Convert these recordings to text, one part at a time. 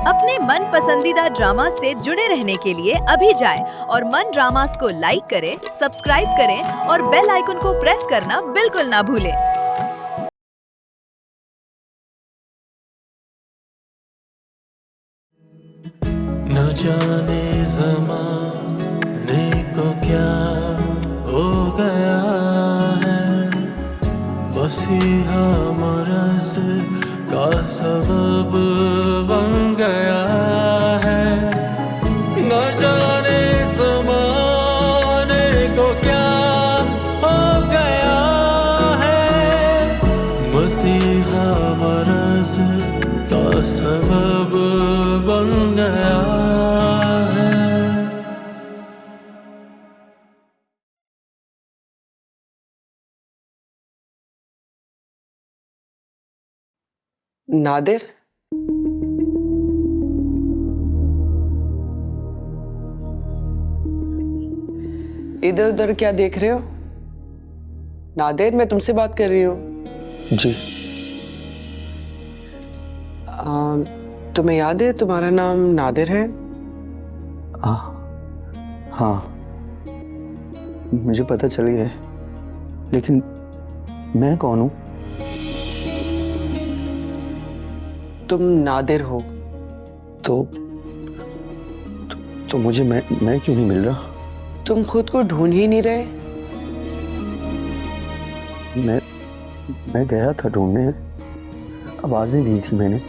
अपने मन पसंदीदा ड्रामा से जुड़े रहने के लिए अभी जाएं और मन ड्रामास को लाइक करें, सब्सक्राइब करें और बेल आइकन को प्रेस करना बिल्कुल ना भूलें। न जाने ज़माने को क्या हो गया है, मसीहा मरज़ का सबब बन गया है। न जाने ज़माने को क्या हो गया है, मसीहा मरज़ का सबब बन गया है। नादिर, इधर उधर क्या देख रहे हो? नादिर, मैं तुमसे बात कर रही हूँ। जी। तुम्हें याद है तुम्हारा नाम नादिर है? हाँ, मुझे पता चल गया है, लेकिन मैं कौन हूँ? तुम नादिर हो। तो मुझे मैं क्यों नहीं मिल रहा? तुम खुद को ढूंढ ही नहीं रहे। मैं गया था ढूंढने, आवाजें दी थी मैंने,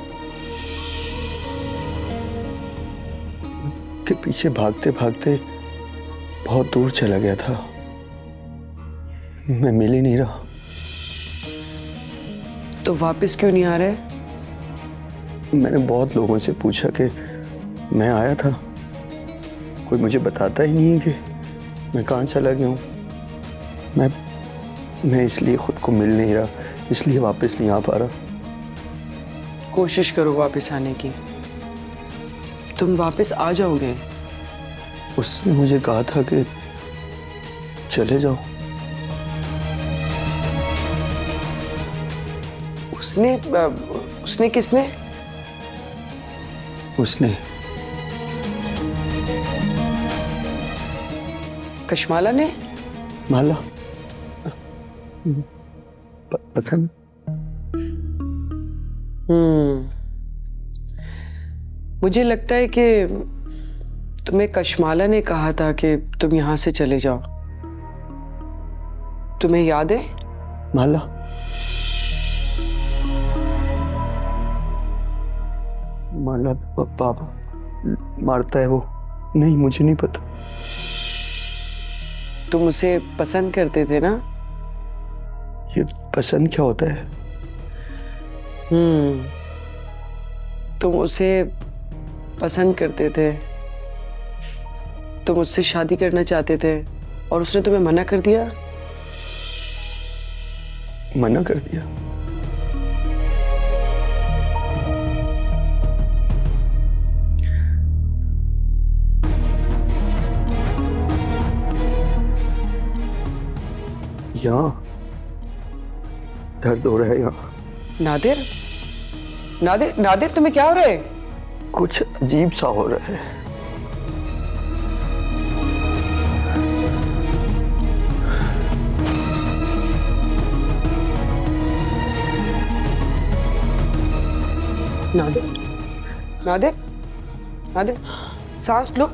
के पीछे भागते भागते बहुत दूर चला गया था। मैं मिल ही नहीं रहा। तो वापस क्यों नहीं आ रहे? मैंने बहुत लोगों से पूछा कि मैं आया था, कोई मुझे बताता ही नहीं है कि मैं कहाँ चला गया हूँ। मैं इसलिए खुद को मिल नहीं रहा, इसलिए वापस नहीं आ पा रहा। कोशिश करो वापस आने की, तुम वापस आ जाओगे। उसने मुझे कहा था कि चले जाओ। उसने किसने? उसने कशमाला ने? माला, पता नहीं। मुझे लगता है कि तुम्हें कशमाला ने कहा था कि तुम यहां से चले जाओ। तुम्हें याद है? माला, माला पापा मारता है वो? नहीं, मुझे नहीं पता। तुम उसे पसंद करते थे ना? ये पसंद क्या होता है? तुम उसे पसंद करते थे, तुम उससे शादी करना चाहते थे और उसने तुम्हें मना कर दिया। मना कर दिया? यहाँ दर्द हो रहा है यहाँ। नादिर, नादिर, नादिर, तुम्हें क्या हो रहा है? कुछ अजीब सा हो रहा है। नादिर, नादिर, नादिर, सांस लो,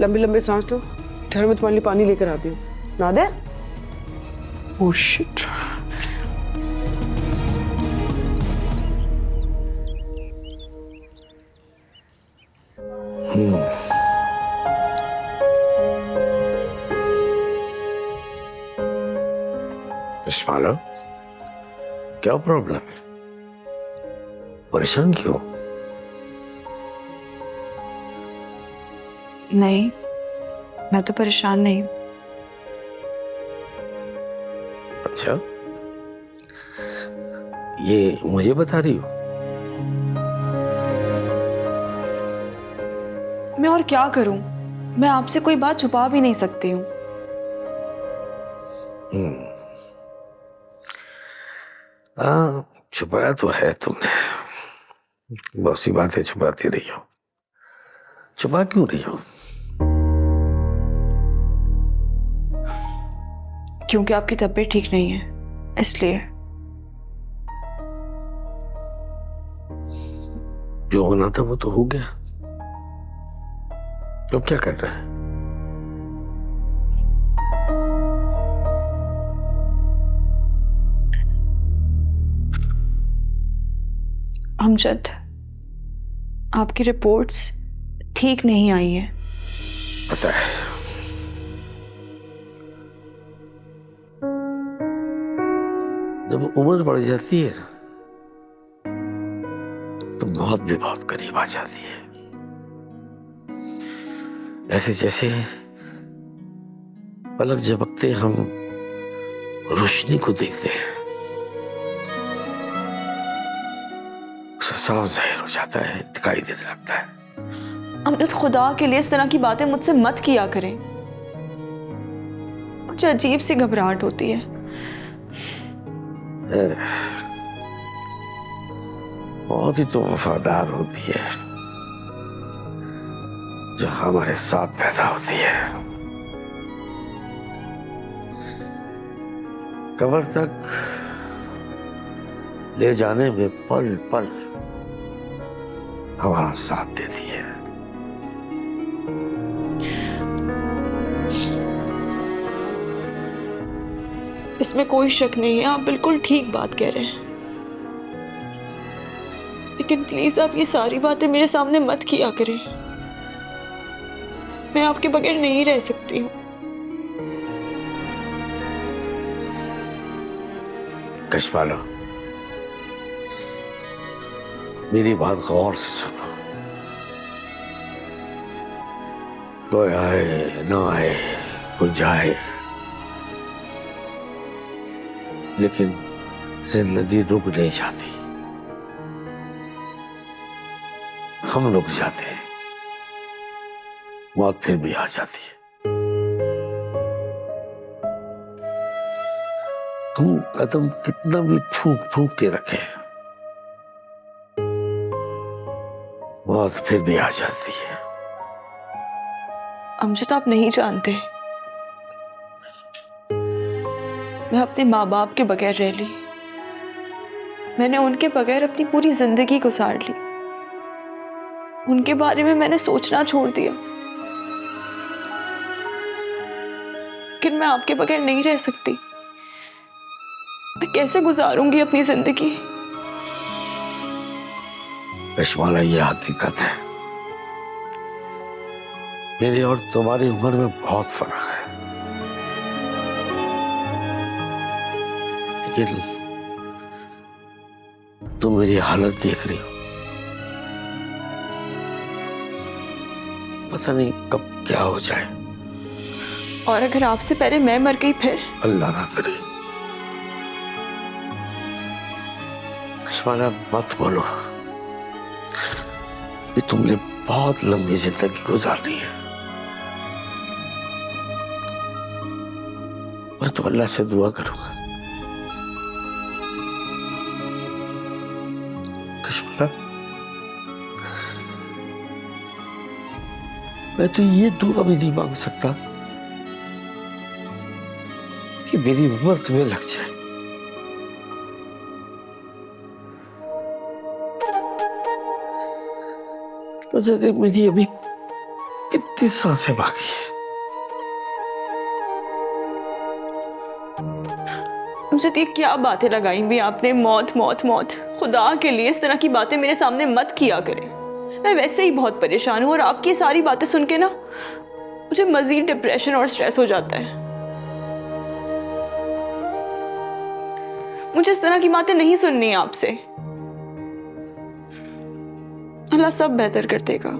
लंबी लंबी सांस लो। ठहरो, मैं तुम्हारे लिए पानी लेकर आती हूँ। Nadir, oh shit. कशमाला, क्या प्रॉब्लम है? परेशान क्यों? नहीं, मैं तो परेशान नहीं हूँ। अच्छा, ये मुझे बता रही हो? मैं और क्या करूं? मैं आपसे कोई बात छुपा भी नहीं सकती हूँ। हाँ, छुपाया तो है तुमने, बहुत सी बातें छुपाती रही हो। छुपा क्यों रही हो? क्योंकि आपकी तबीयत ठीक नहीं है, इसलिए। जो होना था वो तो हो गया। अब क्या कर रहा है? अमजद, आपकी रिपोर्ट्स ठीक नहीं आई है। पता है। जब उम्र बढ़ जाती है ना, तो मौत भी बहुत करीब आ जाती है। ऐसे जैसे पलक झपकते हम रोशनी को देखते हैं, उसे साफ जाहिर हो जाता है, दिखाई देने लगता है। अमजद, खुदा के लिए इस तरह की बातें मुझसे मत किया करें। मुझे अजीब सी घबराहट होती है। बहुत ही तो वफादार होती है जो हमारे साथ पैदा होती है। कब्र तक ले जाने में पल पल हमारा साथ देती है। इसमें कोई शक नहीं है, आप बिल्कुल ठीक बात कह रहे हैं। लेकिन प्लीज आप ये सारी बातें मेरे सामने मत किया करें। मैं आपके बगैर नहीं रह सकती हूँ। कशमालो, मेरी बात गौर से सुनो। कोई आए ना आए, कोई जाए, लेकिन जिंदगी रुक नहीं जाती। हम रुक जाते हैं, मौत फिर भी आ जाती है। हम कदम कितना भी फूंक फूंक के रखें, मौत फिर भी आ जाती है। अमजद, आप नहीं जानते, मैं अपने माँ बाप के बगैर रह ली। मैंने उनके बगैर अपनी पूरी जिंदगी गुजार ली। उनके बारे में मैंने सोचना छोड़ दिया। लेकिन मैं आपके बगैर नहीं रह सकती। मैं कैसे गुजारूंगी अपनी जिंदगी? कशमाला, ये हकीकत है। मेरी और तुम्हारी उम्र में बहुत फर्क है, लेकिन तुम मेरी हालत देख रही हो। पता नहीं कब क्या हो जाए। और अगर आपसे पहले मैं मर गई फिर? अल्लाह ना करे। कशमाला, मत बोलो कि तुमने बहुत लंबी जिंदगी गुजारनी है। मैं तो अल्लाह से दुआ करूंगा। कशमाला, मैं तो ये दुआ भी नहीं मांग सकता कि मेरी उम्र तुम्हें लग जाए। तो जगह मेरी अभी कितनी सांसें बाकी है। मुझे ये क्या बातें लगाई भी आपने? मौत मौत मौत। खुदा के लिए इस तरह की बातें मेरे सामने मत किया करें। मैं वैसे ही बहुत परेशान हूँ और आपकी ये सारी बातें सुन के ना मुझे मजीद डिप्रेशन और स्ट्रेस हो जाता है। मुझे इस तरह की बातें नहीं सुननी है आपसे। अल्लाह सब बेहतर कर देगा।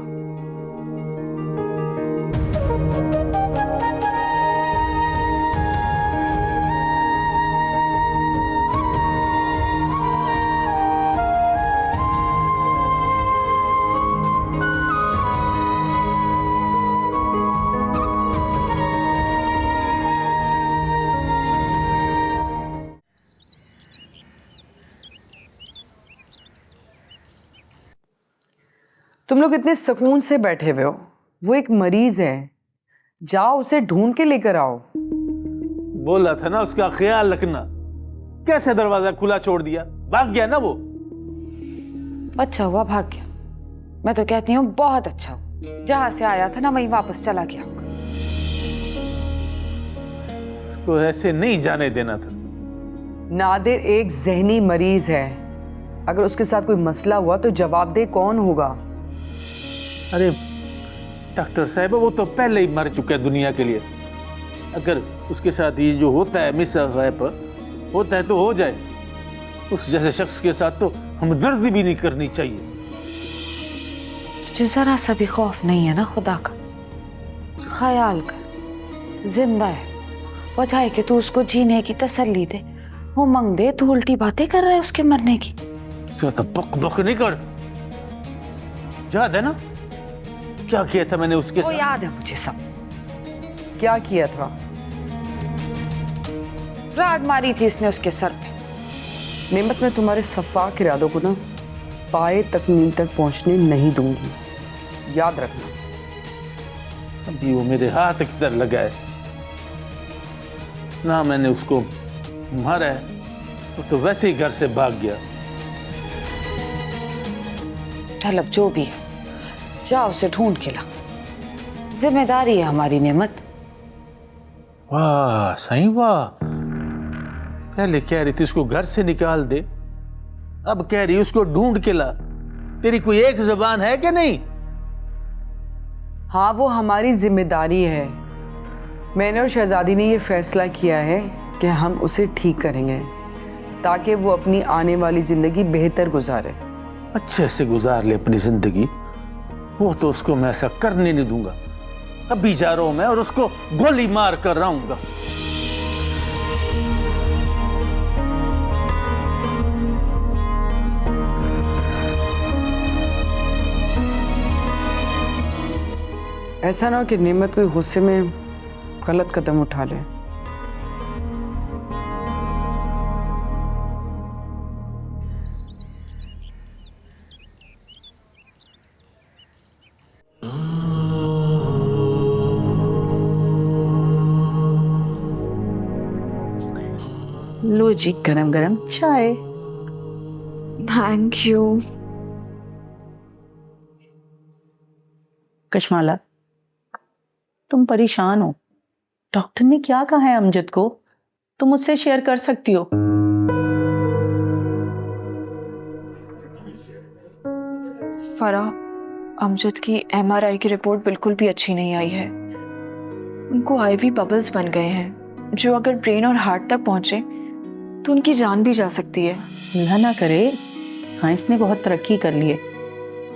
तुम लोग इतने सुकून से बैठे हुए हो, वो एक मरीज है, जाओ उसे ढूंढ के लेकर आओ। बोला था ना उसका ख्याल रखना, कैसे दरवाजा खुला छोड़ दिया, भाग गया ना वो। अच्छा हुआ भाग गया, मैं तो कहती हूँ बहुत अच्छा हुआ, जहां से आया था ना वहीं वापस चला गया होगा। उसको ऐसे नहीं जाने देना था। नादिर एक जहनी मरीज है, अगर उसके साथ कोई मसला हुआ तो जवाबदेह कौन होगा? अरे डॉक्टर साहब वो तो पहले ही मर चुका है दुनिया के लिए। अगर उसके साथ ये जो होता है मिसहैप होता है तो हो जाए, उस जैसे शख्स के साथ तो हमदर्दी भी नहीं करनी चाहिए। तुझे जरा सा भी खौफ नहीं है ना खुदा का? ख्याल कर, जिंदा है, वजह है कि तू उसको जीने की तसल्ली दे, वो मंग दे, तू उल्टी बातें कर रहा है उसके मरने की। तो बक बक नहीं कर, याद है ना क्या किया था मैंने उसके वो साथ? याद है मुझे सब। क्या किया था? राड मारी थी इसने उसके सर पे। नेमत, मैं तुम्हारे सफाक इरादों को ना पाए तकमील तक पहुंचने नहीं दूंगी, याद रखना। अभी वो मेरे हाथ किधर लगा है ना, मैंने उसको मारा है, वो तो वैसे ही घर से भाग गया। चल अब जो भी है, जा उसे ढूंढ के ला, जिम्मेदारी है हमारी नेमत। वाह सही वाह, पहले कह रही थी उसको घर से निकाल दे, अब कह रही उसको ढूंढ के ला। तेरी कोई एक जुबान है कि नहीं? हाँ, वो हमारी जिम्मेदारी है। मैंने और शहजादी ने ये फैसला किया है कि हम उसे ठीक करेंगे ताकि वो अपनी आने वाली जिंदगी बेहतर गुजारे। अच्छे से गुजार ले अपनी जिंदगी, वो तो उसको मैं ऐसा करने नहीं दूंगा। अभी जा रहा हूं मैं और उसको गोली मार कर रहूंगा। ऐसा ना हो कि नेमत कोई गुस्से में गलत कदम उठा ले। लो जी, गरम गरम चाय। Thank you. कशमाला, तुम परेशान हो। डॉक्टर ने क्या कहा है अमजद को? तुम मुझसे शेयर कर सकती हो। फराह, अमजद की MRI की रिपोर्ट बिल्कुल भी अच्छी नहीं आई है। उनको IV बबल्स बन गए हैं जो अगर ब्रेन और हार्ट तक पहुंचे तो उनकी जान भी जा सकती है। अल्लाह ना करे, साइंस ने बहुत तरक्की कर ली है।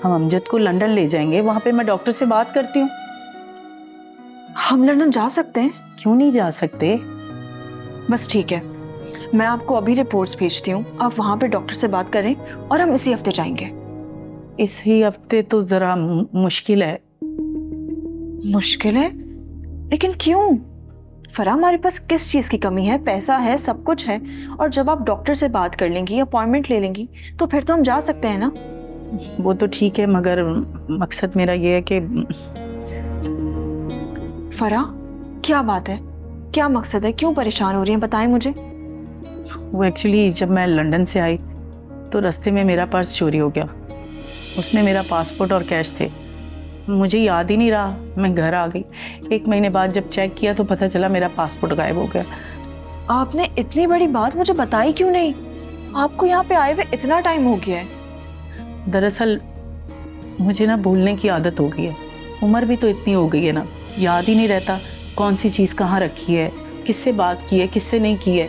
हम अमजद को लंदन ले जाएंगे, वहां पे मैं डॉक्टर से बात करती हूँ। हम लंदन जा सकते हैं? क्यों नहीं जा सकते? बस ठीक है, मैं आपको अभी रिपोर्ट्स भेजती हूँ, आप वहाँ पे डॉक्टर से बात करें और हम इसी हफ्ते जाएंगे। इसी हफ्ते तो जरा मुश्किल है। मुश्किल है? लेकिन क्यों? फराह, हमारे पास किस चीज़ की कमी है? पैसा है, सब कुछ है, और जब आप डॉक्टर से बात कर लेंगी, अपॉइंटमेंट ले लेंगी, तो फिर तो हम जा सकते हैं ना। वो तो ठीक है, मगर मकसद मेरा ये है कि फराह, क्या बात है? क्या मकसद है? क्यों परेशान हो रही हैं? बताएं मुझे। वो एक्चुअली जब मैं लंदन से आई तो रास्ते में मेरा पर्स चोरी हो गया। उसमें मेरा पासपोर्ट और कैश थे। मुझे याद ही नहीं रहा, मैं घर आ गई। 1 महीने बाद जब चेक किया तो पता चला मेरा पासपोर्ट गायब हो गया। आपने इतनी बड़ी बात मुझे बताई क्यों नहीं? आपको यहाँ पे आए हुए इतना टाइम हो गया है। दरअसल मुझे ना भूलने की आदत हो गई है। उम्र भी तो इतनी हो गई है ना, याद ही नहीं रहता कौन सी चीज़ कहाँ रखी है, किससे बात की है, किससे नहीं की है।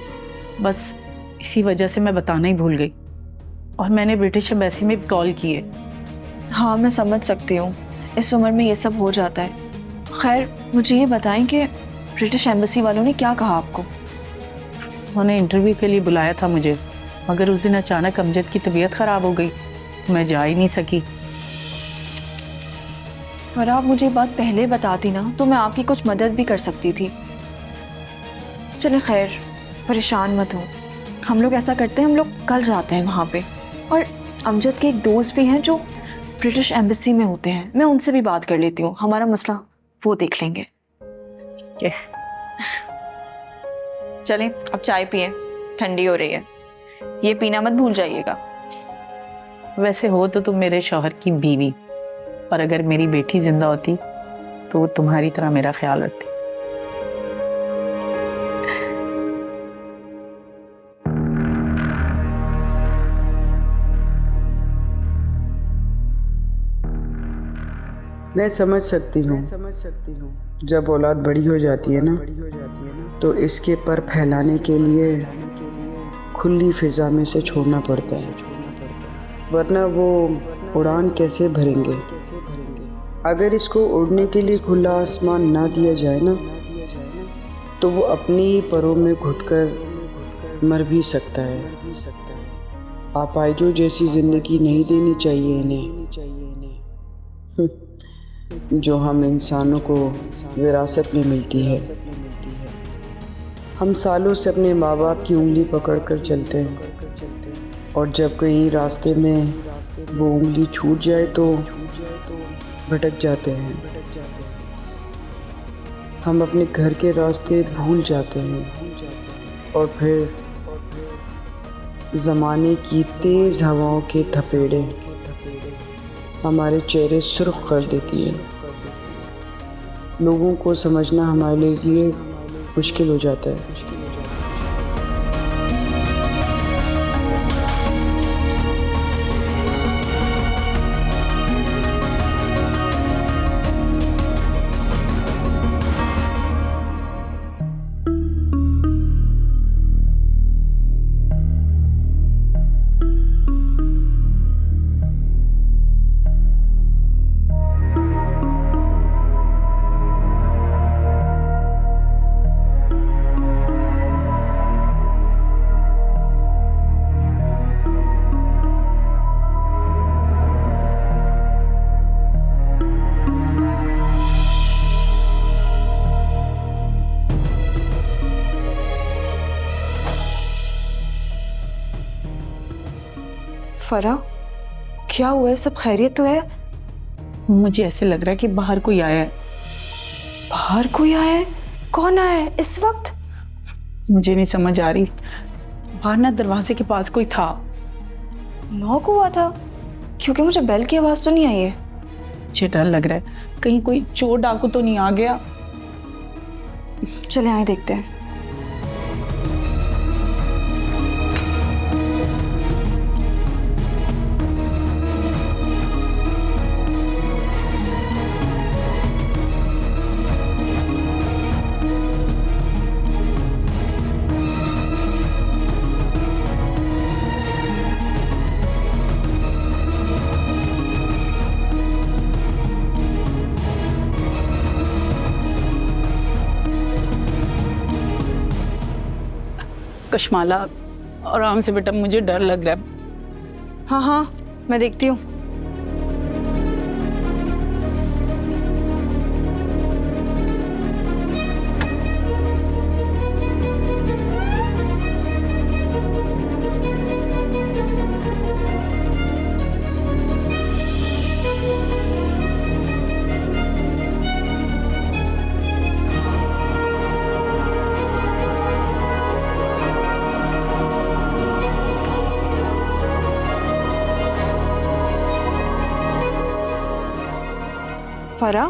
बस इसी वजह से मैं बताना ही भूल गई, और मैंने ब्रिटिश एम्बेसी में भी कॉल की है। हाँ, मैं समझ सकती हूँ, इस उम्र में ये सब हो जाता है। खैर, मुझे ये बताएं कि ब्रिटिश एम्बेसी वालों ने क्या कहा आपको? उन्होंने इंटरव्यू के लिए बुलाया था मुझे, मगर उस दिन अचानक अमजद की तबीयत ख़राब हो गई, मैं जा ही नहीं सकी। और आप मुझे बात पहले बताती ना तो मैं आपकी कुछ मदद भी कर सकती थी। चले खैर, परेशान मत हो। हम लोग ऐसा करते हैं, हम लोग कल जाते हैं वहाँ पे, और अमजद के एक दोस्त भी हैं जो ब्रिटिश एम्बेसी में होते हैं, मैं उनसे भी बात कर लेती हूँ, हमारा मसला वो देख लेंगे। क्या? चलें अब चाय पिए, ठंडी हो रही है, ये पीना मत भूल जाइएगा। वैसे हो तो तुम मेरे शौहर की बीवी, और अगर मेरी बेटी जिंदा होती तो वो तुम्हारी तरह मेरा ख्याल रखती। मैं समझ सकती हूँ जब औलाद बड़ी हो जाती है ना, तो इसके पर फैलाने के लिए खुली फिजा में से छोड़ना पड़ता है, वरना वो उड़ान कैसे भरेंगे। अगर इसको उड़ने के लिए खुला आसमान ना दिया जाए ना, तो वो अपनी ही परों में घुटकर मर भी सकता है। आपाइजों जैसी जिंदगी नहीं देनी चाहिए इन्हें, जो हम इंसानों को विरासत में मिलती है। हम सालों से अपने माँ बाप की उंगली पकड़कर चलते हैं, और जब कहीं रास्ते में वो उंगली छूट जाए तो भटक जाते हैं। हम अपने घर के रास्ते भूल जाते हैं, और फिर ज़माने की तेज़ हवाओं के थपेड़े हमारे चेहरे सुर्ख कर देती है। लोगों को समझना हमारे लिए मुश्किल हो जाता है। फरा, क्या हुआ है? सब खैरियत तो है? मुझे ऐसे लग रहा है कि बाहर कोई आया है। बाहर कोई आया है? कौन आया है इस वक्त? मुझे नहीं समझ आ रही। बाहर ना दरवाजे के पास कोई था। नॉक हुआ था? क्योंकि मुझे बेल की आवाज तो नहीं आई है। मुझे डर लग रहा है कहीं कोई चोर डाकू तो नहीं आ गया। चले आए देखते हैं। कशमाला, आराम से बेटा, मुझे डर लग रहा है। हाँ हाँ, मैं देखती हूँ। फरा,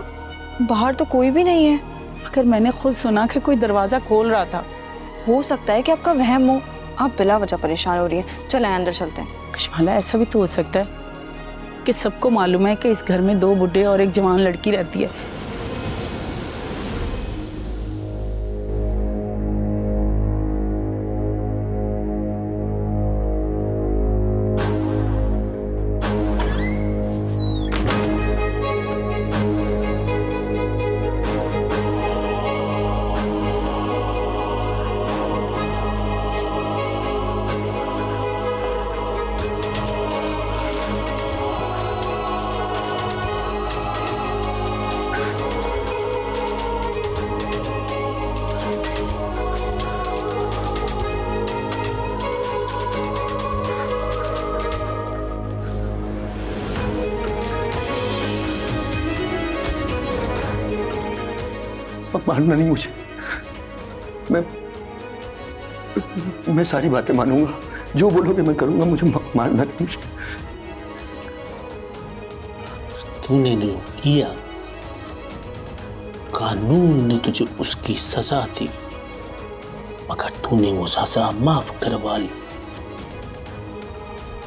बाहर तो कोई भी नहीं है। अगर मैंने खुद सुना कि कोई दरवाजा खोल रहा था। हो सकता है कि आपका वहम हो, आप बिला वजह परेशान हो रही है। चलें अंदर चलते हैं। कशमाला, ऐसा भी तो हो सकता है कि सबको मालूम है कि इस घर में 2 बुड्ढे और एक जवान लड़की रहती है। मारना नहीं मुझे। मैं सारी बातें मानूंगा, जो बोलोगे मैं करूंगा, मुझे मारना नहीं मुझे। तूने जो किया, कानून ने तुझे उसकी सजा दी, मगर तूने वो सजा माफ करवा ली।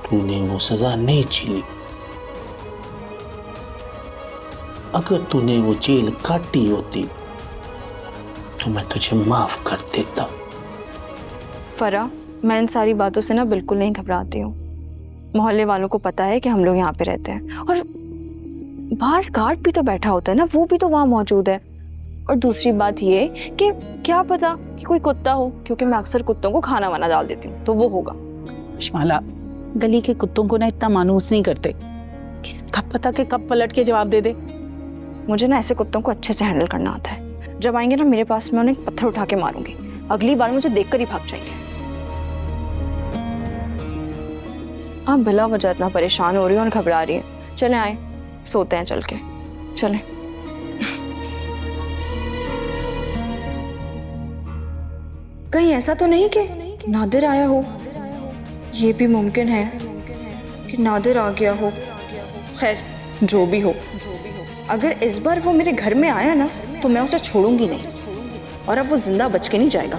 तूने वो सजा नहीं झेली। अगर तूने वो जेल काटी होती तो मैं तुझे माफ कर देता। फरा, मैं इन सारी बातों से ना बिल्कुल नहीं घबराती हूँ। मोहल्ले वालों को पता है कि हम लोग यहाँ पे रहते हैं, और बाहर गार्ड भी तो बैठा होता है ना, वो भी तो वहाँ मौजूद है। और दूसरी बात ये कि क्या पता कि कोई कुत्ता हो, क्योंकि मैं अक्सर कुत्तों को खाना वाना डाल देती हूँ, तो वो होगा। श्माला, गली के कुत्तों को ना इतना मानूस नहीं करते, कब पता कि कब पलट के जवाब दे दे। मुझे ना ऐसे कुत्तों को अच्छे से हैंडल करना आता है। जब आएंगे ना मेरे पास, मैं उन्हें पत्थर उठा के मारूंगी। अगली बार मुझे देखकर ही भाग जाएंगे। आप बिला वजह इतना परेशान हो रही हो और घबरा रही है। चले आए, सोते हैं चल के। चले। कहीं ऐसा तो नहीं कि नादिर आया हो? ये भी मुमकिन है कि नादिर आ गया हो। खैर, जो भी हो, अगर इस बार वो मेरे घर में आया ना, तो मैं उसे छोड़ूंगी नहीं, और अब वो जिंदा बच के नहीं जाएगा।